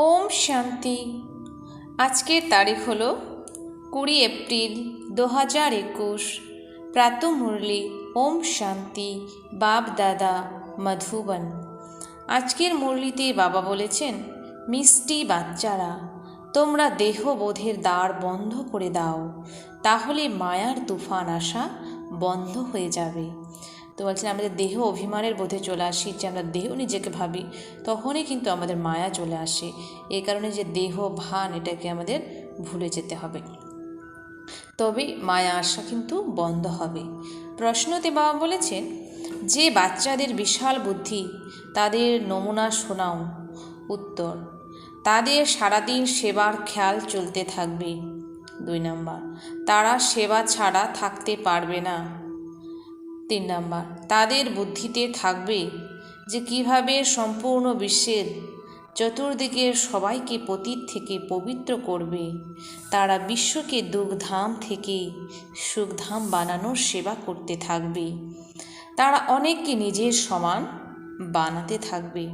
ওম শান্তি। আজকের তারিখ হলো 20 এপ্রিল 2021। প্রাতঃ মুরলি ওম শান্তি বাপ দাদা মধুবন। আজকের মুরলিতে বাবা বলেছেন, মিষ্টি বাচ্চারা, তোমরা দেহবোধের দ্বার বন্ধ করে দাও, তাহলে মায়ার তুফান আসা বন্ধ হয়ে যাবে। তো বলছেন, আমাদের দেহ অভিমানের বোধে চলে আসি, যে আমরা দেহ নিজেকে ভাবি, তখনই কিন্তু আমাদের মায়া চলে আসে। এই কারণে যে দেহ ভান, এটাকে আমাদের ভুলে যেতে হবে, তবে মায়া আসা কিন্তু বন্ধ হবে। প্রশ্নতে বাবা বলেছেন, যে বাচ্চাদের বিশাল বুদ্ধি, তাদের নমুনা শোনাও। উত্তর, তাদের সারাদিন সেবার খেয়াল চলতে থাকবে। 2 নম্বর, তারা সেবা ছাড়া থাকতে পারবে না। 3 নম্বর, তাদের বুদ্ধিতে থাকবে যে কিভাবে সম্পূর্ণ বিশ্বের চতুর্দিকের সবাইকে পতীত থেকে পবিত্র করবে। তারা বিশ্বকে দুঃখধাম থেকে সুখধাম বানানোর সেবা করতে থাকবে। তারা অনেককে নিজের সমান বানাতে থাকবে।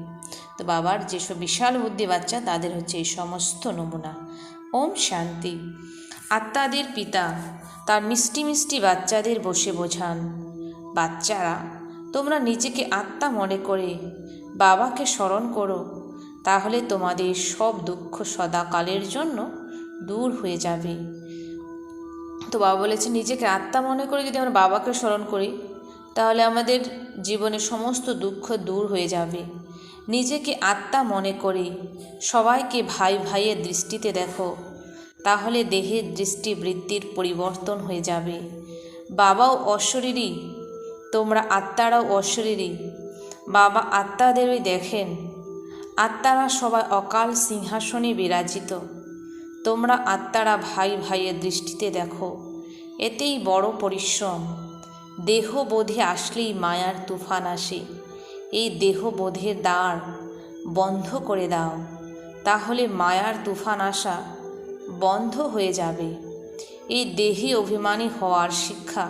তো বাবার যেসব বিশাল বুদ্ধি বাচ্চা, তাদের হচ্ছে এই সমস্ত নমুনা। ওম শান্তি। আত্মাদের পিতা তার মিষ্টি মিষ্টি বাচ্চাদের বসে বোঝান, বাচ্চারা, তোমরা নিজেকে আত্মা মনে করে বাবাকে স্মরণ করো, তাহলে তোমাদের সব দুঃখ সদাকালের জন্য দূর হয়ে যাবে। তো বাবা বলেছে, নিজেকে আত্মা মনে করে যদি আমরা বাবাকে স্মরণ করি, তাহলে আমাদের জীবনের সমস্ত দুঃখ দূর হয়ে যাবে। নিজেকে আত্মা মনে করে সবাইকে ভাই ভাইয়ের দৃষ্টিতে দেখো, তাহলে দেহের দৃষ্টিবৃত্তির পরিবর্তন হয়ে যাবে। বাবাও অশরীরী, তোমরা আত্মারাও অশরীরী। বাবা আত্মাদেরই দেখেন। আত্মারা সবাই অকাল সিংহাসনে বিরাজিত। তোমরা আত্মারা ভাই ভাইয়ের দৃষ্টিতে দেখো, এতেই বড় পরিশ্রম। দেহবোধে আসলেই মায়ার তুফান আসে। এই দেহবোধের দ্বার বন্ধ করে দাও, তাহলে মায়ার তুফান আসা বন্ধ হয়ে যাবে। এই দেহে অভিমানী হওয়ার শিক্ষা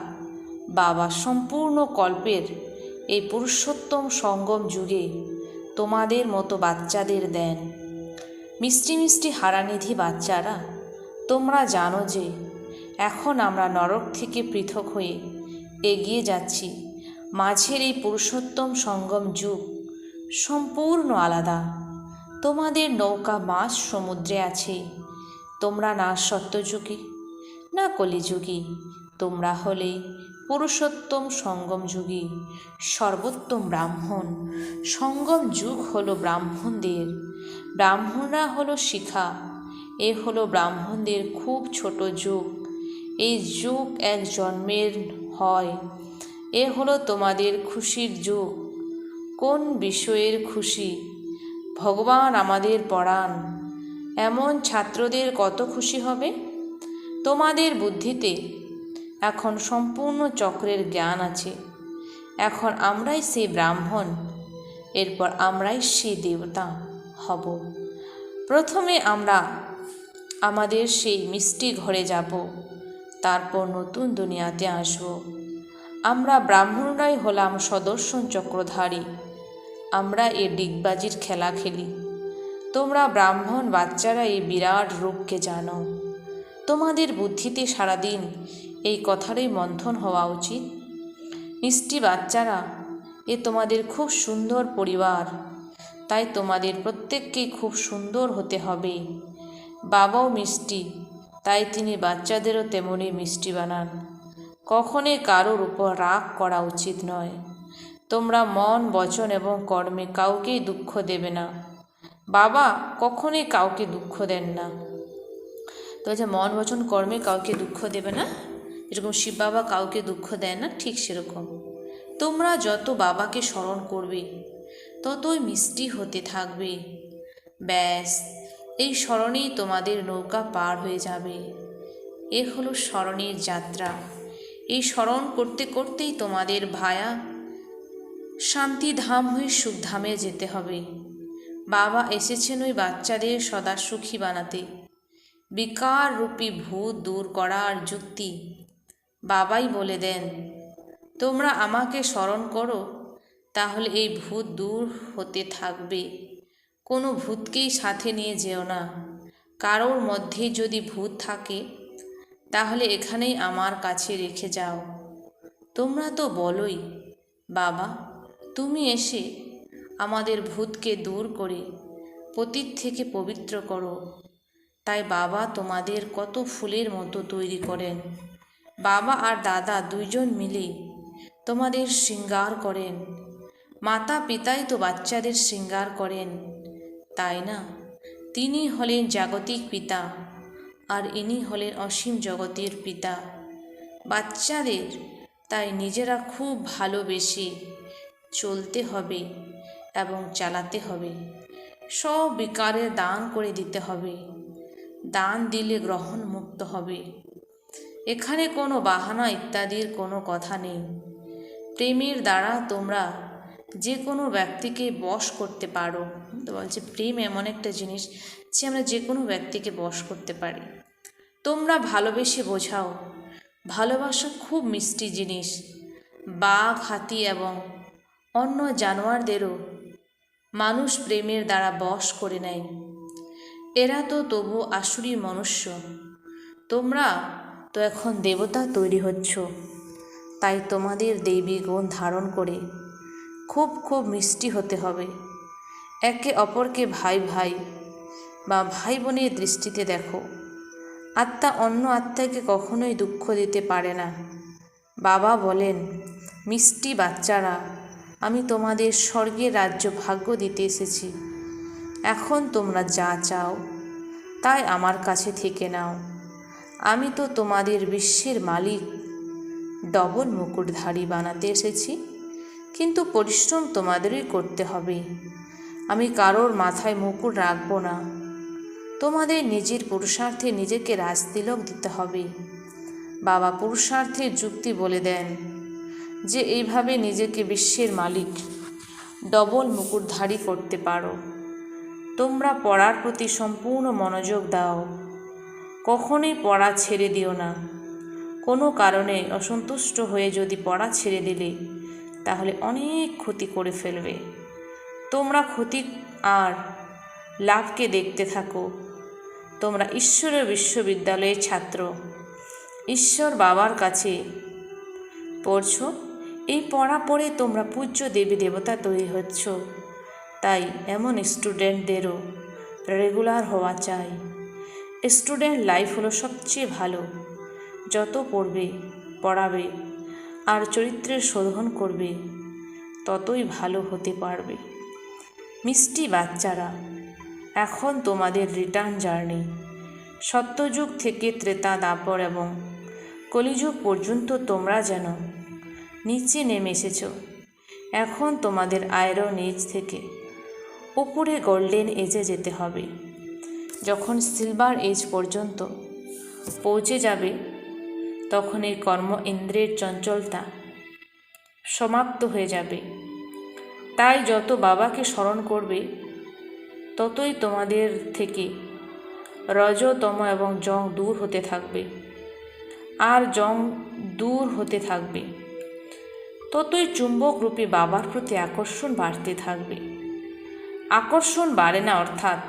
বাবা সম্পূর্ণ কল্পের এই পুরুষোত্তম সঙ্গম যুগে তোমাদের মতো বাচ্চাদের দেন। মিষ্টি মিষ্টি হারানিধি বাচ্চারা, তোমরা জানো যে এখন আমরা নরক থেকে পৃথক হয়ে এগিয়ে যাচ্ছি। মাঝের এই পুরুষোত্তম সঙ্গম যুগ সম্পূর্ণ আলাদা। তোমাদের নৌকা মাঝ সমুদ্রে আছে। তোমরা না সত্যযুগী না কলিযুগী, তোমরা হলে পুরুষোত্তম সঙ্গম যুগী, সর্বোত্তম ব্রাহ্মণ। সঙ্গম যুগ হলো ব্রাহ্মণদের। ব্রাহ্মণরা হলো শিখা। এ হলো ব্রাহ্মণদের খুব ছোট যুগ। এই যুগ এক জন্মের হয়। এ হলো তোমাদের খুশির যুগ। কোন বিষয়ের খুশি? ভগবান আমাদের পড়ান, এমন ছাত্রদের কত খুশি হবে। তোমাদের বুদ্ধিতে এখন সম্পূর্ণ চক্রের জ্ঞান আছে। এখন আমরাই সেই ব্রাহ্মণ, এরপর আমরাই সেই দেবতা হব। প্রথমে আমরা আমাদের সেই মিষ্টি ঘরে যাব, তারপর নতুন দুনিয়াতে আসব। আমরা ব্রাহ্মণরাই হলাম সদর্শন চক্রধারী। আমরা এই ডিগবাজির খেলা খেলি। তোমরা ব্রাহ্মণ বাচ্চারা এই বিরাট রূপকে জানো। তোমাদের বুদ্ধিতে সারাদিন এই কথারই মন্থন হওয়া উচিত। মিষ্টি বাচ্চারা, এ তোমাদের খুব সুন্দর পরিবার, তাই তোমাদের প্রত্যেককেই খুব সুন্দর হতে হবে। বাবাও মিষ্টি, তাই তিনি বাচ্চাদেরও তেমনি মিষ্টি বানান। কখনোই কারোর উপর রাগ করা উচিত নয়। তোমরা মন, বচন এবং কর্মে কাউকেই দুঃখ দেবে না। বাবা কখনোই কাউকে দুঃখ দেন না। তো যে মন, বচন, কর্মে কাউকে দুঃখ দেবে না, যেরকম শিব বাবা কাউকে দুঃখ দেয় না, ঠিক সেরকম তোমরা যত বাবাকে স্মরণ করবে, ততই মিষ্টি হতে থাকবে। ব্যাস, এই স্মরণেই তোমাদের নৌকা পার হয়ে যাবে। এ হলো স্মরণের যাত্রা। এই স্মরণ করতে করতেই তোমাদের ভায়া শান্তিধাম হয়ে সুখধামে যেতে হবে। বাবা এসেছেন ওই বাচ্চাদের সদা সুখী বানাতে। বিকার রূপী ভূত দূর করার যুক্তি বাবাই বলে দেন। তোমরা আমাকে স্মরণ করো, তাহলে এই ভূত দূর হতে থাকবে। কোনো ভূতকেই সাথে নিয়ে যেও না। কারোর মধ্যে যদি ভূত থাকে তাহলে এখানেই আমার কাছে রেখে যাও। তোমরা তো বলোই, বাবা তুমি এসে আমাদের ভূতকে দূর করে পতীত থেকে পবিত্র করো। তাই বাবা তোমাদের কত ফুলের মতো তৈরি করেন। বাবা আর দাদা দুইজন মিলে তোমাদের শৃঙ্গার করেন। মাতা পিতাই তো বাচ্চাদের শৃঙ্গার করেন, তাই না? তিনি হলেন জাগতিক পিতা আর ইনি হলেন অসীম জগতের পিতা। বাচ্চাদের তাই নিজেরা খুব ভালোবেসে চলতে হবে এবং চালাতে হবে। সব বিকারের দান করে দিতে হবে। দান দিলে গ্রহণ মুক্ত হবে। এখানে কোনো বাহানা ইত্যাদির কোনো কথা নেই। প্রেমের দ্বারা তোমরা যে কোনো ব্যক্তিকে বশ করতে পারো। তো বলছে প্রেম এমন একটা জিনিস যে আমরা যে কোনো ব্যক্তিকে বশ করতে পারি। তোমরা ভালোবেসে বোঝাও। ভালোবাসা খুব মিষ্টি জিনিস। বাঘ, হাতি এবং অন্য জানোয়ারদেরও মানুষ প্রেমের দ্বারা বশ করে নেয়। এরা তো তবু আসুরি মনুষ্য। তোমরা তো এখন দেবতা তৈরি হচ্ছ, তাই তোমাদের দেবী গুণ ধারণ করে খুব খুব মিষ্টি হতে হবে। একে অপরকে ভাই ভাই বা ভাই বোনের দৃষ্টিতে দেখো। আত্মা অন্য আত্মাকে কখনোই দুঃখ দিতে পারে না। বাবা বলেন, মিষ্টি বাচ্চারা, আমি তোমাদের স্বর্গের রাজ্য ভাগ্য দিতে এসেছি। এখন তোমরা যা চাও তাই আমার কাছে থেকে নাও। আমি তো তোমাদের বিশ্বের মালিক, ডবল মুকুটধারী বানাতে এসেছি, কিন্তু পরিশ্রম তোমাদেরই করতে হবে। আমি কারোর মাথায় মুকুট রাখবো না। তোমাদের নিজের পুরুষার্থে নিজেকে রাজতিলক দিতে হবে। বাবা পুরুষার্থের যুক্তি বলে দেন যে এইভাবে নিজেকে বিশ্বের মালিক, ডবল মুকুটধারী করতে পারো। তোমরা পড়ার প্রতি সম্পূর্ণ মনোযোগ দাও। কখনোই পড়া ছেড়ে দিও না। কোনো কারণে অসন্তুষ্ট হয়ে যদি পড়া ছেড়ে দিলে তাহলে অনেক ক্ষতি করে ফেলবে। তোমরা ক্ষতি আর লাভকে দেখতে থাকো। তোমরা ঈশ্বরের বিশ্ববিদ্যালয়ের ছাত্র। ঈশ্বর বাবার কাছে পড়ছো। এই পড়া পড়ে তোমরা পূজ্য দেবী দেবতা তৈরি হচ্ছ। তাই এমন স্টুডেন্টদেরও রেগুলার হওয়া চাই। স্টুডেন্ট লাইফ হলো সবচেয়ে ভালো। যত পড়বে, পড়াবে আর চরিত্রের শোধন করবে, ততই ভালো হতে পারবে। মিষ্টি বাচ্চারা, এখন তোমাদের রিটার্ন জার্নি। সত্যযুগ থেকে ত্রেতা, দ্বাপর এবং কলিযুগ পর্যন্ত তোমরা যেন নিচে নেমে এসেছ। এখন তোমাদের আয়রন এজ থেকে উপরে গোল্ডেন এজে যেতে হবে। যখন সিলভার এজ পর্যন্ত পৌঁছে যাবে তখন এই কর্ম ইন্দ্রিয়ের চঞ্চলতা সমাপ্ত হয়ে যাবে। তাই যত বাবাকে স্মরণ করবে ততই তোমাদের থেকে রজ, তম এবং জং দূর হতে থাকবে। আর জং দূর হতে থাকবে ততই চুম্বকরূপী বাবার প্রতি আকর্ষণ বাড়তে থাকবে। আকর্ষণ বাড়ে না, অর্থাৎ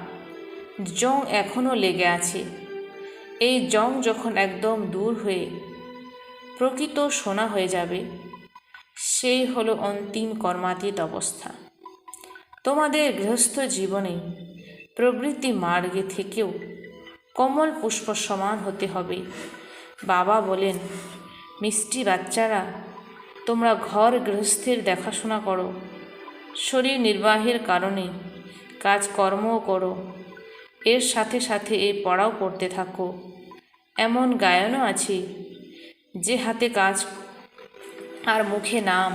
জং এখনও লেগে আছে। এই জং যখন একদম দূর হয়ে প্রকৃত সোনা হয়ে যাবে, সেই হলো অন্তিম কর্মাতীত অবস্থা। তোমাদের গৃহস্থ জীবনে প্রবৃত্তি মার্গে থেকেও কমল পুষ্প সমান হতে হবে। বাবা বলেন, মিষ্টি বাচ্চারা, তোমরা ঘর গৃহস্থের দেখাশোনা করো। শরীর নির্বাহের কারণে কাজকর্মও করো। এর সাথে সাথে এই পড়াও করতে থাকো। এমন গায়নও আছে, যে হাতে কাজ আর মুখে নাম।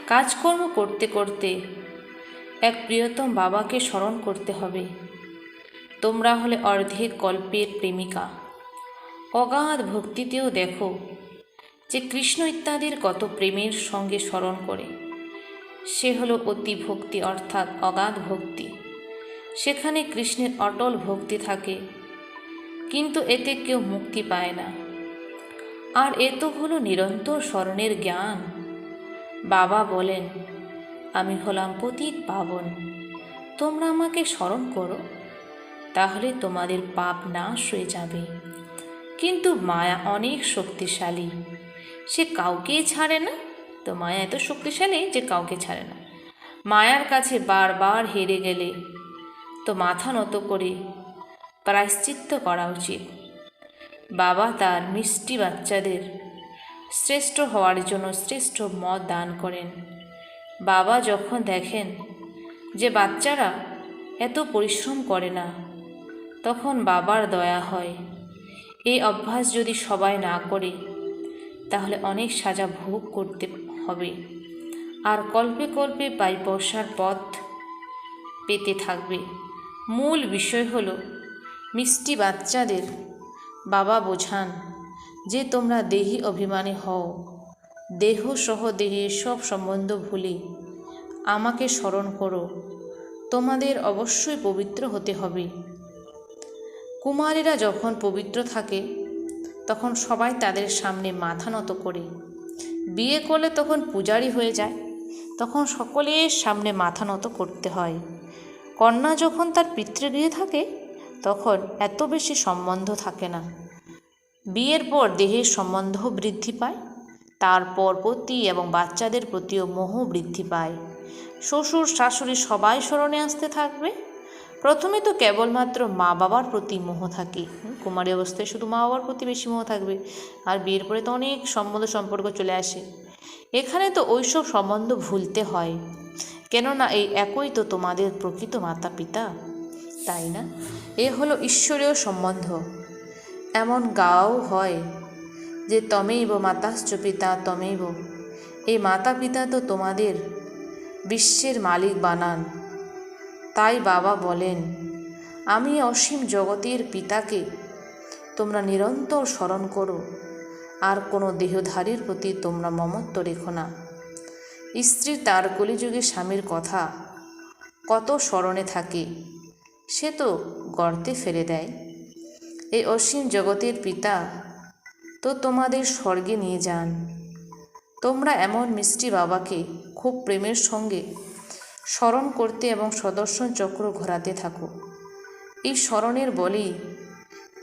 কাজকর্ম করতে করতে এক প্রিয়তম বাবাকে স্মরণ করতে হবে। তোমরা হলে অর্ধেক কল্পের প্রেমিকা। অগাধ ভক্তিতেও দেখো যে কৃষ্ণ ইত্যাদির কত প্রেমের সঙ্গে স্মরণ করে। সে হলো অতি ভক্তি, অর্থাৎ অগাধ ভক্তি। সেখানে কৃষ্ণের অটল ভক্তি থাকে, কিন্তু এতে কেউ মুক্তি পায় না। আর এ তো হলো নিরন্তর স্মরণের জ্ঞান। বাবা বলেন, আমি হলাম পতিত পাবন, তোমরা আমাকে স্মরণ করো, তাহলে তোমাদের পাপ নাশ হয়ে যাবে। কিন্তু মায়া অনেক শক্তিশালী, সে কাউকেই ছাড়ে না। তো মায়া এত শক্তিশালী যে কাউকে ছাড়ে না। মায়ার কাছে বারবার হেরে গেলে তো মাথা নত করে প্রায়শ্চিত্ত করা উচিত। বাবা তার মিষ্টি বাচ্চাদের শ্রেষ্ঠ হওয়ার জন্য শ্রেষ্ঠ মত দান করেন। বাবা যখন দেখেন যে বাচ্চারা এত পরিশ্রম করে না, তখন বাবার দয়া হয়। এই অভ্যাস যদি সবাই না করে, তাহলে অনেক সাজা ভোগ করতে হবে, আর কল্পে কল্পে পাই পয়সার পথ পেতে থাকবে। মূল বিষয় হলো মিষ্টি বাচ্চাদের বাবা বোঝান যে তোমরা দেহি অভিমানী হও, দেহ সহ দেহের সব সম্বন্ধ ভুলে আমাকে স্মরণ করো। তোমাদের অবশ্যই পবিত্র হতে হবে। কুমারীরা যখন পবিত্র থাকে, তখন সবাই তাদের সামনে মাথা নত করে। বিয়ে করলে তখন পূজারি হয়ে যায়, তখন সকলের সামনে মাথা নত করতে হয়। কন্যা যখন তার পিতৃগৃহে থাকে, তখন এত বেশি সম্বন্ধ থাকে না। বিয়ের পর দেহের সম্বন্ধ বৃদ্ধি পায়, তারপর পতি এবং বাচ্চাদের প্রতিও মোহ বৃদ্ধি পায়। শ্বশুর শাশুড়ি সবাই স্মরণে আসতে থাকবে। প্রথমে তো কেবলমাত্র মা বাবার প্রতি মোহ থাকে, কুমারী অবস্থায় শুধু মা বাবার প্রতি বেশি মোহ থাকবে, আর বিয়ের পরে তো অনেক সম্পর্ক চলে আসে। এখানে তো ওইসব সম্বন্ধ ভুলতে হয়, কেননা এই একই তো তোমাদের প্রকৃত মাতা পিতা, তাই না? এ হলো ঈশ্বরীয় সম্বন্ধ। এমন গাও হয় যে তমেইব মাতাশ্চ পিতা তমেইব। এই মাতা পিতা তো তোমাদের বিশ্বের মালিক বানান। তাই বাবা বলেন, আমি অসীম জগতের পিতাকে তোমরা নিরন্তর স্মরণ করো, আর কোনো দেহধারীর প্রতি তোমরা মমত্ব রেখো না। স্ত্রী তার কলিযুগে স্বামীর কথা কত স্মরণে থাকে, সে তো গর্তে ফেলে দেয়। এই অসীম জগতের পিতা তো তোমাদের স্বর্গে নিয়ে যান। তোমরা এমন মিষ্টি বাবাকে খুব প্রেমের সঙ্গে স্মরণ করতে এবং সদর্শন চক্র ঘোরাতে থাকো। এই স্মরণের বলেই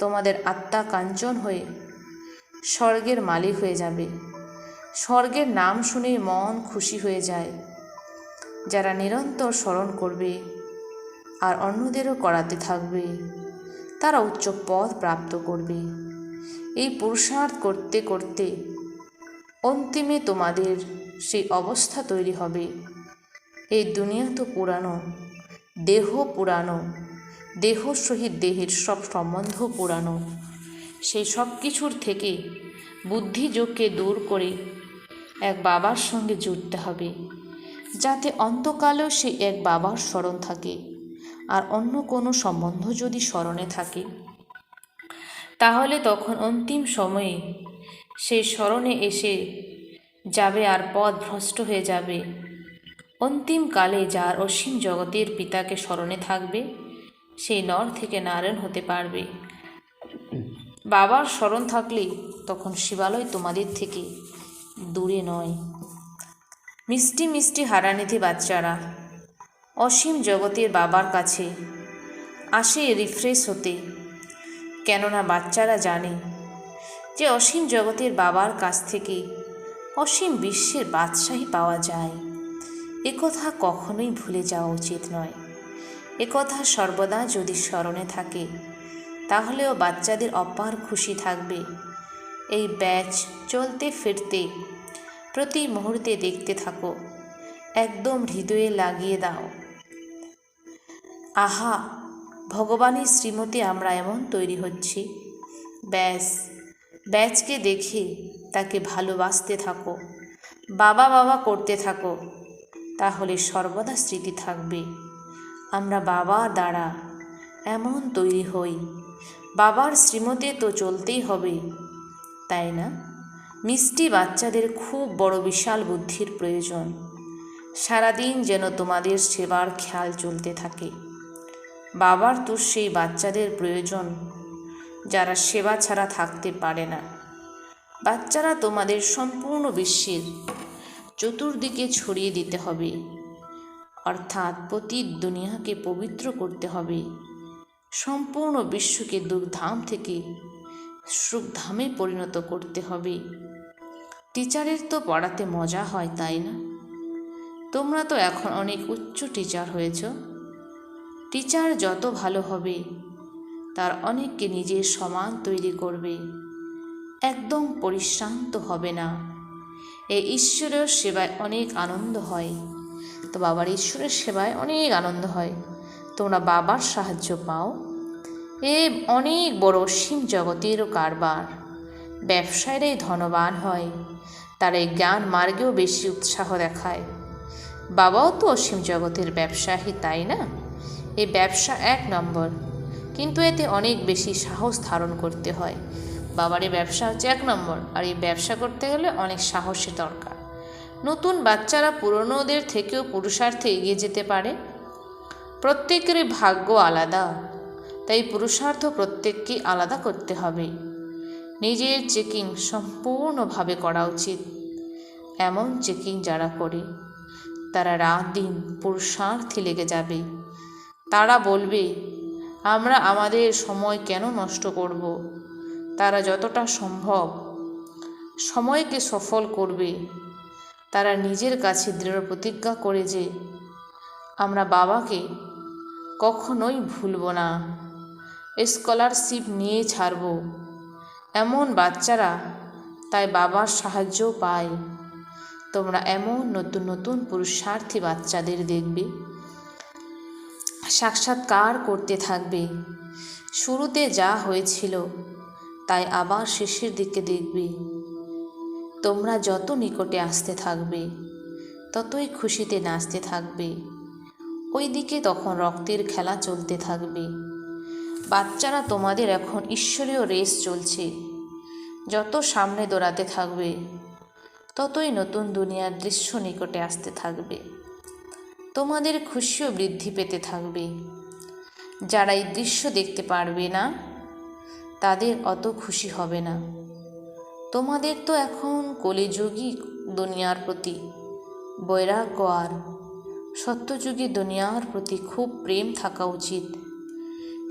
তোমাদের আত্মা কাঞ্চন হয়ে স্বর্গের মালিক হয়ে যাবে। স্বর্গের নাম শুনেই মন খুশি হয়ে যায়। যারা নিরন্তর স্মরণ করবে আর অন্যদেরও করাতে থাকবে, তারা উচ্চ পদ প্রাপ্ত করবে। এই পুরুষার্থ করতে করতে অন্তিমে তোমাদের সেই অবস্থা তৈরি হবে। এই দুনিয়া তো পুরানো, দেহ পুরানো, দেহ সহিত দেহের সব সম্বন্ধ পুরানো। সেই সব কিছুর থেকে বুদ্ধিযোগকে দূর করে এক বাবার সঙ্গে জুড়তে হবে, যাতে অন্তকালেও সেই এক বাবার স্মরণ থাকে। আর অন্য কোনো সম্বন্ধ যদি স্মরণে থাকে, তাহলে তখন অন্তিম সময়ে সেই স্মরণে এসে যাবে আর পথ ভ্রষ্ট হয়ে যাবে। অন্তিমকালে যার অসীম জগতের পিতাকে স্মরণে থাকবে, সেই নর থেকে নারায়ণ হতে পারবে। বাবার স্মরণ থাকলে তখন শিবালয় তোমাদের থেকে দূরে নয়। মিষ্টি মিষ্টি হারানিধি বাচ্চারা অসীম জগতের বাবার কাছে আসে রিফ্রেশ হতে, কেননা বাচ্চারা জানে যে অসীম জগতের বাবার কাছ থেকে অসীম বিশ্বের বাদশাহী পাওয়া যায়। একথা কখনোই ভুলে যাওয়া উচিত নয়। একথা সর্বদা যদি স্মরণে থাকে, তাহলেও বাচ্চাদের অপার খুশি থাকবে। এই ব্যাচ চলতে ফিরতে প্রতি মুহূর্তে দেখতে থাকো, একদম হৃদয়ে লাগিয়ে দাও। আহা, ভগবানের শ্রীমতে আমরা এমন তৈরি হচ্ছি। ব্যাচকে দেখে তাকে ভালোবাসতে থাকো, বাবা বাবা করতে থাকো, তাহলে সর্বদা স্মৃতি থাকবে। আমরা বাবার দ্বারা এমন তৈরি হই, বাবার শ্রীমতে তো চলতেই হবে, তাই না? মিষ্টি বাচ্চাদের খুব বড় বিশাল বুদ্ধির প্রয়োজন। সারাদিন যেন তোমাদের সেবার খেয়াল চলতে থাকে। বাবার তো সেই বাচ্চাদের প্রয়োজন যারা সেবা ছাড়া থাকতে পারে না। বাচ্চারা তোমাদের সম্পূর্ণ বিশ্বের চতুর্দিকে ছড়িয়ে দিতে হবে, অর্থাৎ প্রতি দুনিয়াকে পবিত্র করতে হবে, সম্পূর্ণ বিশ্বকে দুর্ধাম থেকে সুখধামে পরিণত করতে হবে। টিচারের তো পড়াতে মজা হয়, তাই না? তোমরা তো এখন অনেক উচ্চ টিচার হয়েছ। টিচার যত ভালো হবে তার অনেককে নিজের সমান তৈরি করবে, একদম পরিশ্রান্ত হবে না। এই ঈশ্বরের সেবায় অনেক আনন্দ হয়। তো বাবার ঈশ্বরের সেবায় অনেক আনন্দ হয়, তোমরা বাবার সাহায্য পাও। এ অনেক বড় অসীম জগতেরও কারবার। ব্যবসায়ীরাই ধনবান হয়, তারা এই জ্ঞান মার্গেও বেশি উৎসাহ দেখায়। বাবাও তো অসীম জগতের ব্যবসায়ী, তাই না? এই ব্যবসা 1 নম্বর, কিন্তু এতে অনেক বেশি সাহস ধারণ করতে হয়। বাবার এই ব্যবসা হচ্ছে 1 নম্বর, আর এই ব্যবসা করতে গেলে অনেক সাহসের দরকার। নতুন বাচ্চারা পুরনোদের থেকেও পুরুষার্থে এগিয়ে যেতে পারে। প্রত্যেকেরই ভাগ্য আলাদা, তাই পুরুষার্থ প্রত্যেককে আলাদা করতে হবে। নিজের চেকিং সম্পূর্ণভাবে করা উচিত। এমন চেকিং যারা করে তারা রাত দিন পুরুষার্থে লেগে যাবে। তারা বলবে, আমরা আমাদের সময় কেন নষ্ট করব? তারা যতটা সম্ভব সময়কে সফল করবে। তারা নিজের কাছে দৃঢ় প্রতিজ্ঞা করে যে আমরা বাবাকে কখনোই ভুলব না, স্কলারশিপ নিয়ে ছাড়ব। এমন বাচ্চারা তাই বাবার সাহায্য পায়। তোমরা এমন নতুন নতুন পুরুষার্থী বাচ্চাদের দেখবে, সাক্ষাৎকার করতে থাকবে। শুরুতে যা হয়েছিল তাই আবার শেষের দিকে দেখবে। তোমরা যত নিকটে আসতে থাকবে ততই খুশিতে নাচতে থাকবে। ওই দিকে তখন রক্তের খেলা চলতে থাকবে। বাচ্চারা, তোমাদের এখন ঈশ্বরীয় রেস চলছে। যত সামনে দৌড়াতে থাকবে ততই নতুন দুনিয়ার দৃশ্য নিকটে আসতে থাকবে। তোমাদের খুশিও বৃদ্ধি পেতে থাকবে। যারা এই দৃশ্য দেখতে পারবে না তাদের অত খুশি হবে না। তোমাদের তো এখন কলিযুগী দুনিয়ার প্রতি বৈরাগ্য আর সত্যযুগী দুনিয়ার প্রতি খুব প্রেম থাকা উচিত।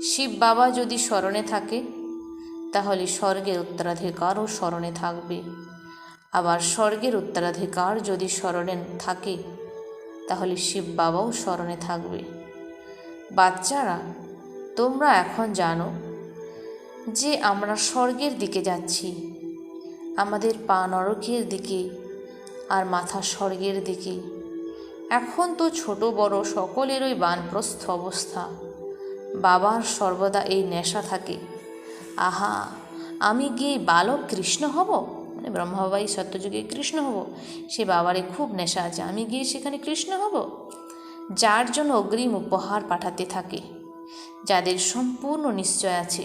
শিব বাবা যদি স্মরণে থাকে তাহলে স্বর্গের উত্তরাধিকারও স্মরণে থাকবে। আবার স্বর্গের উত্তরাধিকার যদি স্মরণে থাকে তাহলে শিব বাবাও স্মরণে থাকবে। বাচ্চারা, তোমরা এখন জানো যে আমরা স্বর্গের দিকে যাচ্ছি। আমাদের পা নরকের দিকে আর মাথা স্বর্গের দিকে। এখন তো ছোট বড় সকলেরই বানপ্রস্থ অবস্থা। বাবার সর্বদা এই নেশা থাকে, আহা আমি গিয়ে বালক কৃষ্ণ হব, মানে ব্রহ্মাবাই সত্যযুগে কৃষ্ণ হব। সে বাবারে খুব নেশা আছে, আমি গিয়ে সেখানে কৃষ্ণ হব। যার জন্য অগ্রিম উপহার পাঠাতে থাকে। যাদের সম্পূর্ণ নিশ্চয় আছে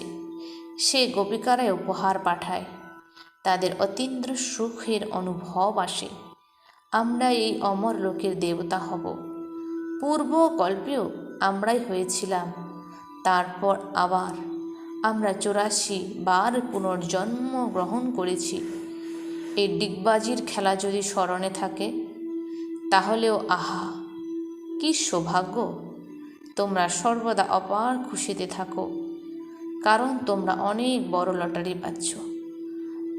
সে গোপিকারাই উপহার পাঠায়। তাদের অতীন্দ্র সুখের অনুভব আসে। আমরা এই অমর লোকের দেবতা হব। পূর্ব কল্পেও আমরাই হয়েছিলাম, তারপর আবার আমরা 84 বার পুনর্জন্ম গ্রহণ করেছি। এই ডিগবাজির খেলা যদি স্মরণে থাকে তাহলেও আহা কি সৌভাগ্য। তোমরা সর্বদা অপার খুশিতে থাকো, কারণ তোমরা অনেক বড় লটারি পাচ্ছ।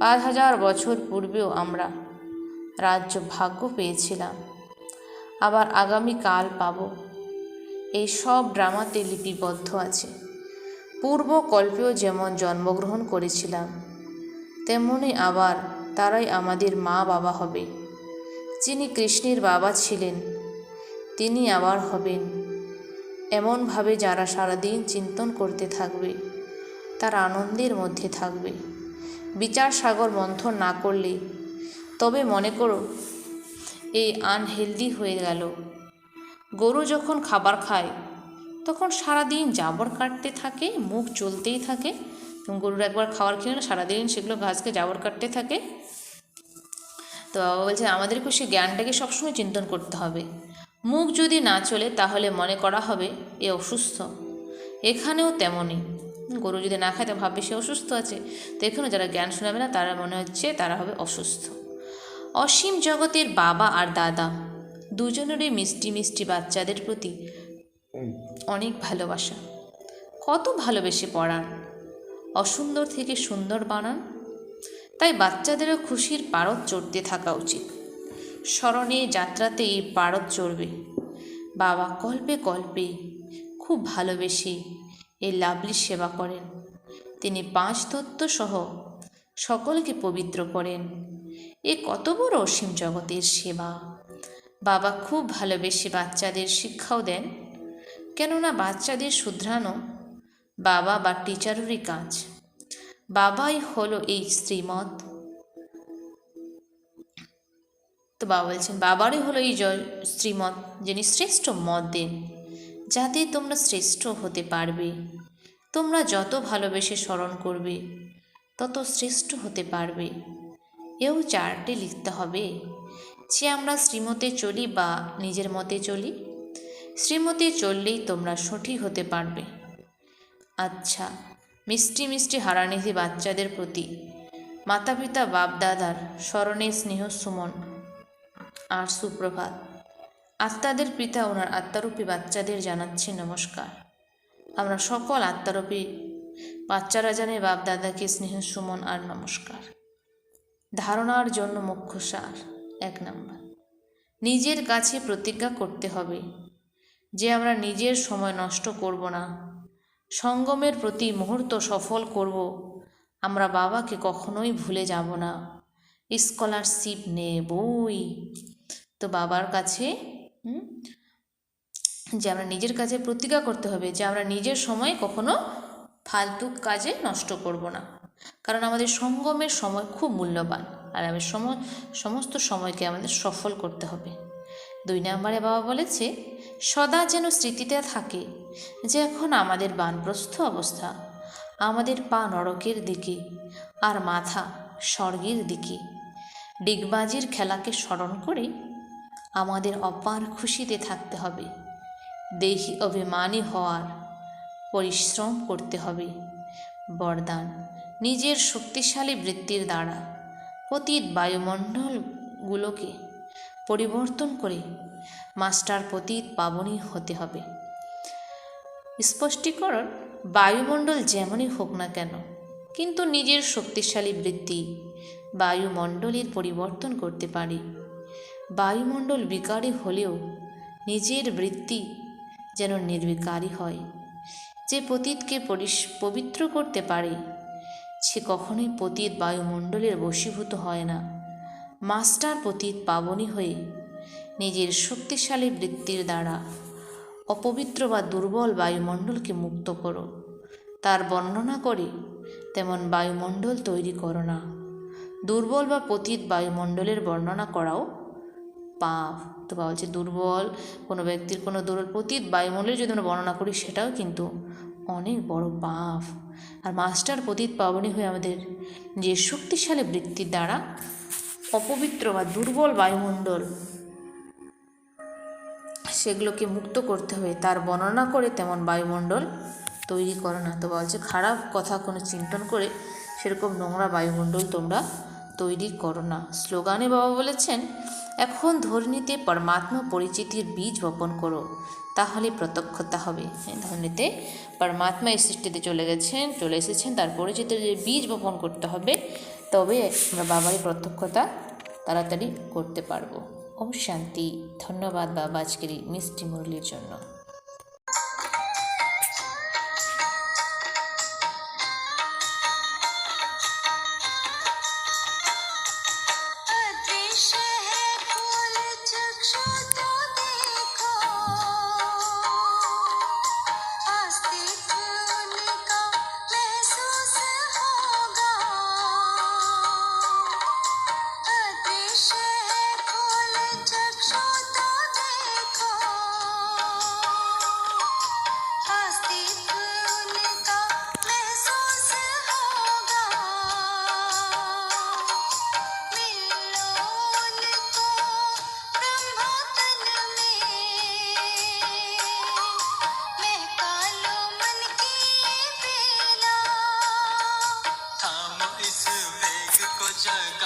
5000 বছর পূর্বেও আমরা রাজ্য ভাগ্য পেয়েছিলাম, আবার আগামীকাল পাব। এই সব ড্রামাতে লিপিবদ্ধ আছে। পূর্ব কল্পেও যেমন জন্মগ্রহণ করেছিলাম তেমনি আবার তারাই আমাদের মা বাবা হবে। যিনি কৃষ্ণের বাবা ছিলেন তিনি আবার হবেন। এমনভাবে যারা সারাদিন চিন্তন করতে থাকবে তারা আনন্দের মধ্যে থাকবে। বিচার সাগর মন্থন না করলে তবে মনে করো এই আনহেলদি হয়ে গেল। গরু যখন খাবার খায় তখন সারাদিন জাবর কাটতে থাকে, মুখ চলতেই থাকে। গরুর একবার খাবার খেলে না সারাদিন সেগুলো ঘাসকে জাবর কাটতে থাকে। তো বাবা বলছে আমাদেরকে সেই জ্ঞানটাকে সবসময় চিন্তন করতে হবে। মুখ যদি না চলে তাহলে মনে করা হবে এ অসুস্থ। এখানেও তেমনই, গরু যদি না খায় তা ভাববে সে অসুস্থ আছে। তো এখানেও যারা জ্ঞান শোনাবে না তারা মনে হচ্ছে তারা হবে অসুস্থ। অসীম জগতের বাবা আর দাদা দুজনেরই মিষ্টি মিষ্টি বাচ্চাদের প্রতি অনেক ভালোবাসা। কত ভালোবেসে পড়ান, অসুন্দর থেকে সুন্দর বানান। তাই বাচ্চাদেরও খুশির পারদ চড়তে থাকা উচিত। স্মরণে যাত্রাতে এই পারদ চড়বে। বাবা কল্পে কল্পে খুব ভালোবেসে এই লাভলি সেবা করেন। তিনি 5 তত্ত্ব সহ সকলকে পবিত্র করেন। এ কত বড় অসীম জগতের সেবা। বাবা খুব ভালোবেসে বাচ্চাদের শিক্ষাও দেন, কেননা বাচ্চাদের শুধরানো বাবা বা টিচারেরই কাজ। বাবাই হলো এই শ্রীমত। তো বাবা বলছেন বাবারই হলো এই শ্রীমত, যিনি শ্রেষ্ঠ মত দেন, যাতে তোমরা শ্রেষ্ঠ হতে পারবে। তোমরা যত ভালোবেসে স্মরণ করবে তত শ্রেষ্ঠ হতে পারবে। এও চার্টে লিখতে হবে যে আমরা শ্রীমতে চলি বা নিজের মতে চলি। শ্রীমতে চললেই তোমরা সঠিক হতে পারবে। আচ্ছা, মিষ্টি মিষ্টি হারানিধি বাচ্চাদের প্রতি মাতা পিতা বাপ দাদার স্মরণে স্নেহ সুমন আর সুপ্রভাত। আত্মাদের পিতা ওনার আত্মারূপী বাচ্চাদের জানাচ্ছি নমস্কার। আমরা সকল আত্মারূপী বাচ্চারা জানে বাপ দাদাকে স্নেহ সুমন আর নমস্কার। ধারণার জন্য মুখ্য সার 1 নম্বর, নিজের কাছে প্রতিজ্ঞা করতে হবে যে আমরা নিজের সময় নষ্ট করব না, সঙ্গমের প্রতি মুহূর্ত সফল করব। আমরা বাবাকে কখনোই ভুলে যাব না। স্কলারশিপ নেবই। তো বাবার কাছে যে আমরা নিজের কাছে প্রতিজ্ঞা করতে হবে যে আমরা নিজের সময় কখনো ফালতু কাজে নষ্ট করব না, কারণ আমাদের সঙ্গমের সময় খুব মূল্যবান আর আমাদের সমস্ত সময়কে আমাদের সফল করতে হবে। 2 নম্বরে বাবা বলেছে সদা যেন স্মৃতিতে থাকে যে এখন আমাদের বানপ্রস্থ অবস্থা, আমাদের পা নরকের দিকে আর মাথা স্বর্গের দিকে। ডিগবাজির খেলাকে স্মরণ করে আমাদের অপার খুশিতে থাকতে হবে। দেহি অভিমানী হওয়ার পরিশ্রম করতে হবে। বরদান, নিজের শক্তিশালী বৃত্তির দ্বারা পতিত বায়ুমণ্ডলগুলোকে পরিবর্তন করে মাস্টার পতিত পাবনী হতে হবে। স্পষ্টীকরণ, বায়ুমণ্ডল যেমনই হোক না কেন, কিন্তু নিজের শক্তিশালী বৃত্তি বায়ুমণ্ডলের পরিবর্তন করতে পারে। বায়ুমণ্ডল বিকারী হলেও নিজের বৃত্তি যেন নির্বিকারী হয়। যে পতিতকে পবিত্র করতে পারে সে কখনোই পতিত বায়ুমণ্ডলের বশীভূত হয় না। মাস্টার পতিত পাবনী হয়ে নিজের শক্তিশালী বৃত্তির দ্বারা অপবিত্র বা দুর্বল বায়ুমণ্ডলকে মুক্ত করো। তার বর্ণনা করে তেমন বায়ুমণ্ডল তৈরি করো না। দুর্বল বা পতিত বায়ুমণ্ডলের বর্ণনা করাও পাপ। তো বলছে দুর্বল কোনো ব্যক্তির কোনো দুর্বল পতিত বায়ুমণ্ডলের যদি আমরা বর্ণনা করি সেটাও কিন্তু অনেক বড় পাপ। আর মাস্টার পতিত পাবনী হয়ে আমাদের যে শক্তিশালী বৃত্তির দ্বারা অপবিত্র বা দুর্বল বায়ুমণ্ডল সেগুলোকে মুক্ত করতে হবে, তার বর্ণনা করে তেমন বায়ুমণ্ডল তৈরি করো না। তো বলছে খারাপ কথা কোনো চিন্তন করে সেরকম নোংরা বায়ুমণ্ডল তোমরা তৈরি করো না। স্লোগানে বাবা বলেছেন এখন ধরণীতে পরমাত্মা পরিচিতির বীজ বপন করো, তাহলে প্রত্যক্ষতা হবে। ধরণীতে পরমাত্মা এই সৃষ্টিতে চলে এসেছেন, তার পরিচিতির যে বীজ বপন করতে হবে, তবে আমরা বাবারই প্রত্যক্ষতা তাড়াতাড়ি করতে পারবো। ওম শান্তি। ধন্যবাদ বাবা আজকের এই মিষ্টি মুরলির জন্য। जगा